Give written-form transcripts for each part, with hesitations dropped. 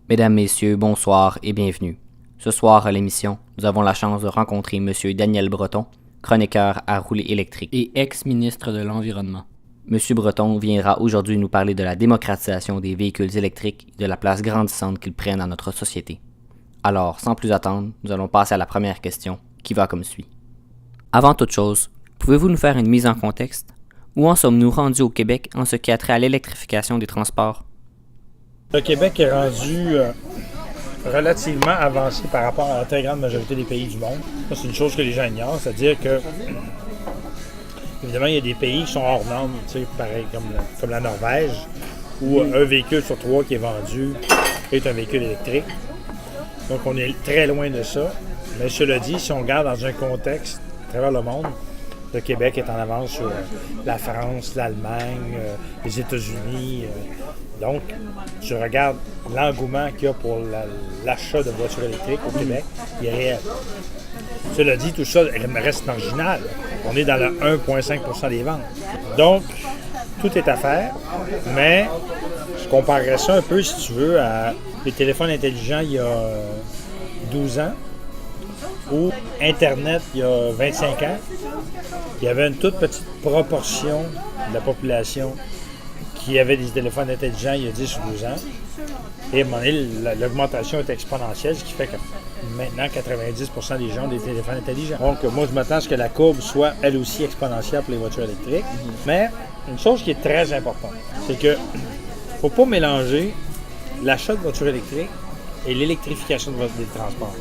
Mesdames, Messieurs, bonsoir et bienvenue. Ce soir à l'émission, nous avons la chance de rencontrer M. Daniel Breton, chroniqueur à Rouler électrique et ex-ministre de l'Environnement. M. Breton viendra aujourd'hui nous parler de la démocratisation des véhicules électriques et de la place grandissante qu'ils prennent dans notre société. Alors, sans plus attendre, nous allons passer à la première question, qui va comme suit. Avant toute chose, pouvez-vous nous faire une mise en contexte? Où en sommes-nous rendus au Québec en ce qui a trait à l'électrification des transports? Le Québec est rendu relativement avancé par rapport à la très grande majorité des pays du monde. Ça, c'est une chose que les gens ignorent, c'est-à-dire que, évidemment, il y a des pays qui sont hors normes, pareil comme la Norvège, où un véhicule sur 3 qui est vendu est un véhicule électrique. Donc, on est très loin de ça. Mais cela dit, si on regarde dans un contexte à travers le monde, le Québec est en avance sur la France, l'Allemagne, les États-Unis. Donc, tu regardes l'engouement qu'il y a pour l'achat de voitures électriques au Québec, il est réel. Cela dit, tout ça reste marginal. On est dans le 1,5% des ventes. Donc, tout est à faire, mais je comparerais ça un peu, si tu veux, à les téléphones intelligents il y a 12 ans, ou Internet il y a 25 ans. Il y avait une toute petite proportion de la population qui avait des téléphones intelligents il y a 10 ou 12 ans. Et à un moment donné, l'augmentation est exponentielle, ce qui fait que maintenant, 90% des gens ont des téléphones intelligents. Donc, moi, je m'attends à ce que la courbe soit, elle aussi, exponentielle pour les voitures électriques. Mais une chose qui est très importante, c'est que faut pas mélanger l'achat de voitures électriques et l'électrification des transports.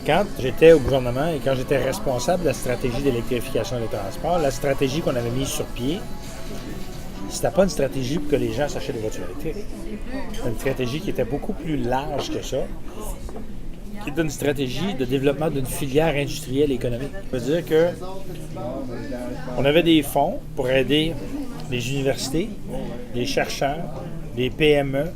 Quand j'étais au gouvernement et quand j'étais responsable de la stratégie d'électrification des transports, la stratégie qu'on avait mise sur pied, c'était pas une stratégie pour que les gens s'achètent des voitures électriques. C'était une stratégie qui était beaucoup plus large que ça, qui était une stratégie de développement d'une filière industrielle et économique. Ça veut dire que on avait des fonds pour aider les universités, les chercheurs, les PME,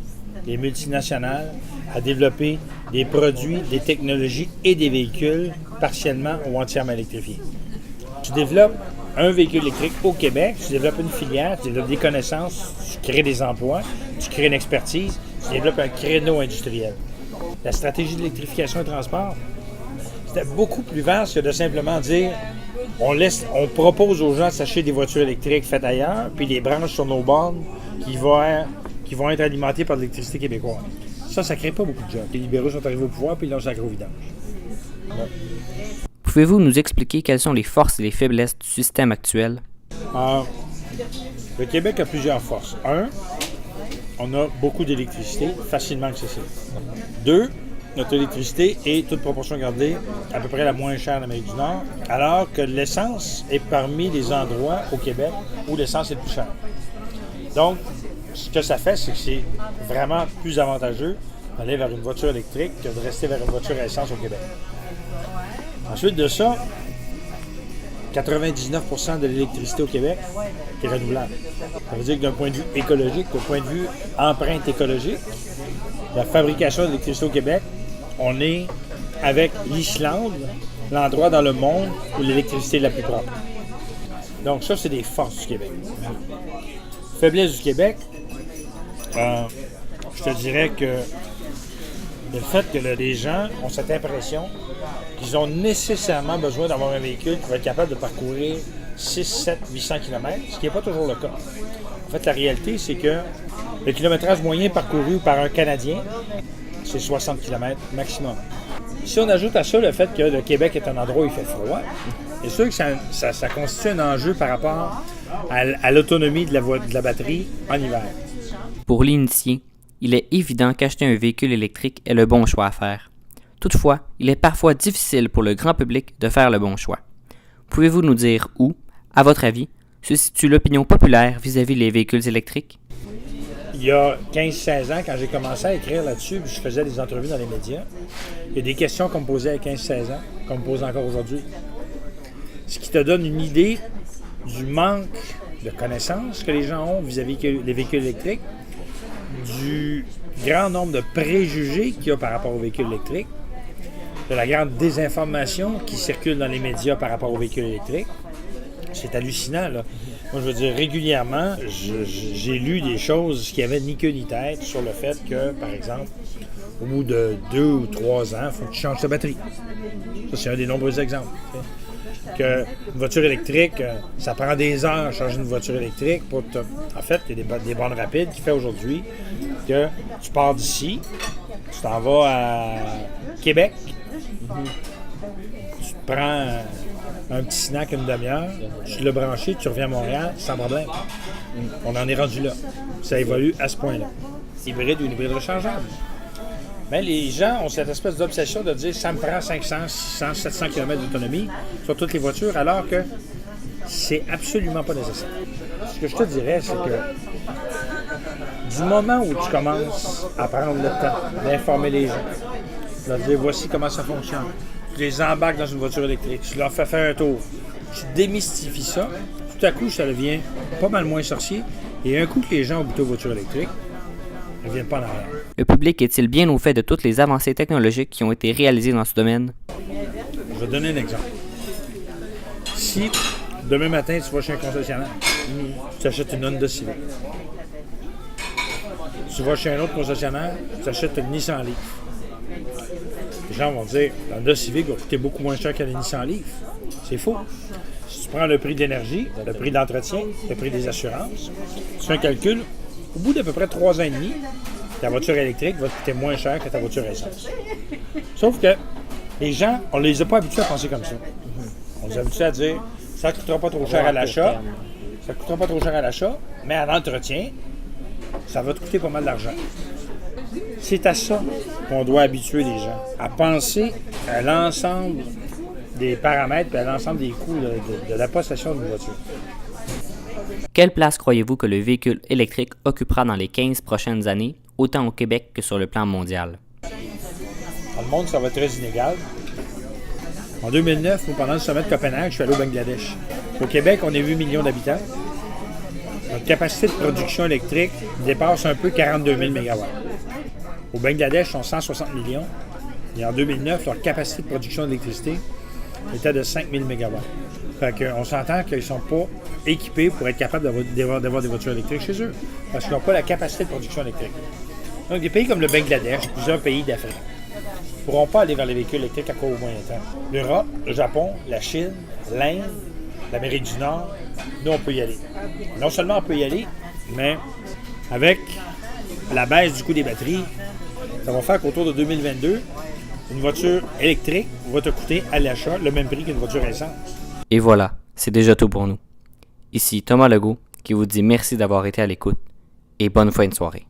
les multinationales à développer des produits, des technologies et des véhicules partiellement ou entièrement électrifiés. Tu développes un véhicule électrique au Québec, tu développes une filière, tu développes des connaissances, tu crées des emplois, tu crées une expertise, tu développes un créneau industriel. La stratégie d'électrification des transports, c'était beaucoup plus vaste que de simplement dire on propose aux gens de s'acheter des voitures électriques faites ailleurs, puis les branches sur nos bornes qui vont être alimentées par de l'électricité québécoise. Ça ne crée pas beaucoup de jobs. Les libéraux sont arrivés au pouvoir, puis ils l'ont sacré au vidange. Ouais. Pouvez-vous nous expliquer quelles sont les forces et les faiblesses du système actuel? Le Québec a plusieurs forces. 1, on a beaucoup d'électricité, facilement accessible. 2, notre électricité est, toute proportion gardée, à peu près la moins chère d'Amérique du Nord, alors que l'essence est parmi les endroits au Québec où l'essence est le plus chère. Donc, ce que ça fait, c'est que c'est vraiment plus avantageux d'aller vers une voiture électrique que de rester vers une voiture à essence au Québec. Ensuite de ça, 99% de l'électricité au Québec est renouvelable. Ça veut dire que d'un point de vue écologique, d'un point de vue empreinte écologique, la fabrication d'électricité au Québec, on est avec l'Islande, l'endroit dans le monde où l'électricité est la plus propre. Donc ça, c'est des forces du Québec. Faiblesse du Québec, je te dirais que le fait que les gens ont cette impression qu'ils ont nécessairement besoin d'avoir un véhicule qui va être capable de parcourir 6, 7, 800 km, ce qui n'est pas toujours le cas. En fait, la réalité, c'est que le kilométrage moyen parcouru par un Canadien, c'est 60 km maximum. Si on ajoute à ça le fait que le Québec est un endroit où il fait froid, c'est sûr que ça constitue un enjeu par rapport à l'autonomie de la batterie en hiver. Pour l'initié, il est évident qu'acheter un véhicule électrique est le bon choix à faire. Toutefois, il est parfois difficile pour le grand public de faire le bon choix. Pouvez-vous nous dire où, à votre avis, se situe l'opinion populaire vis-à-vis des véhicules électriques? Il y a 15-16 ans, quand j'ai commencé à écrire là-dessus, puis je faisais des entrevues dans les médias, il y a des questions qu'on me posait à 15-16 ans, qu'on me pose encore aujourd'hui. Ce qui te donne une idée du manque de connaissances que les gens ont vis-à-vis des véhicules électriques, du grand nombre de préjugés qu'il y a par rapport aux véhicules électriques, de la grande désinformation qui circule dans les médias par rapport aux véhicules électriques. C'est hallucinant, là. Moi, je veux dire, régulièrement, j'ai lu des choses qui avaient ni queue ni tête sur le fait que, par exemple, au bout de 2 ou 3 ans, il faut que tu changes ta batterie. Ça, c'est un des nombreux exemples. Que une voiture électrique, ça prend des heures à changer une voiture électrique. En fait, il y a des bornes rapides qui fait aujourd'hui que tu pars d'ici, tu t'en vas à Québec, tu te prends un petit snack une demi-heure, tu l'as branché, tu reviens à Montréal sans problème. On en est rendu là. Ça évolue à ce point-là. Hybride ou hybride rechargeable. Mais les gens ont cette espèce d'obsession de dire ça me prend 500, 600, 700 km d'autonomie sur toutes les voitures, alors que c'est absolument pas nécessaire. Ce que je te dirais, c'est que du moment où tu commences à prendre le temps d'informer les gens, de leur dire voici comment ça fonctionne, tu les embarques dans une voiture électrique, tu leur fais faire un tour, tu démystifies ça, tout à coup ça devient pas mal moins sorcier, et un coup que les gens ont goûté aux voitures électriques, ils ne viennent pas en arrière. Le public est-il bien au fait de toutes les avancées technologiques qui ont été réalisées dans ce domaine? Je vais te donner un exemple. Si demain matin tu vas chez un concessionnaire, tu achètes une Honda Civic. Tu vas chez un autre concessionnaire, tu achètes une Nissan Leaf. Les gens vont dire la Honda Civic va coûter beaucoup moins cher que la Nissan Leaf. C'est faux. Si tu prends le prix de l'énergie, le prix d'entretien, le prix des assurances, tu fais un calcul, au bout d'à peu près 3 ans et demi, ta voiture électrique va te coûter moins cher que ta voiture essence. Sauf que les gens, on ne les a pas habitués à penser comme ça. On les a habitués à dire ça ne coûtera pas trop cher à l'achat, ça ne coûtera pas trop cher à l'achat, mais à l'entretien, ça va te coûter pas mal d'argent. C'est à ça qu'on doit habituer les gens, à penser à l'ensemble des paramètres et à l'ensemble des coûts de la possession d'une voiture. Quelle place croyez-vous que le véhicule électrique occupera dans les 15 prochaines années, autant au Québec que sur le plan mondial? Dans le monde, ça va être très inégal. En 2009, pendant le sommet de Copenhague, je suis allé au Bangladesh. Au Québec, on est 8 millions d'habitants. Notre capacité de production électrique dépasse un peu 42 000 MW. Au Bangladesh, ils sont 160 millions. Et en 2009, leur capacité de production d'électricité était de 5 000 MW. Fait qu'on s'entend qu'ils ne sont pas équipés pour être capables d'avoir des voitures électriques chez eux, parce qu'ils n'ont pas la capacité de production électrique. Donc, des pays comme le Bangladesh, plusieurs pays d'Afrique, ne pourront pas aller vers les véhicules électriques à court ou moyen terme. L'Europe, le Japon, la Chine, l'Inde, l'Amérique du Nord, nous, on peut y aller. Non seulement on peut y aller, mais avec la baisse du coût des batteries, ça va faire qu'autour de 2022, une voiture électrique va te coûter à l'achat le même prix qu'une voiture essence. Et voilà, c'est déjà tout pour nous. Ici Thomas Legault qui vous dit merci d'avoir été à l'écoute et bonne fin de soirée.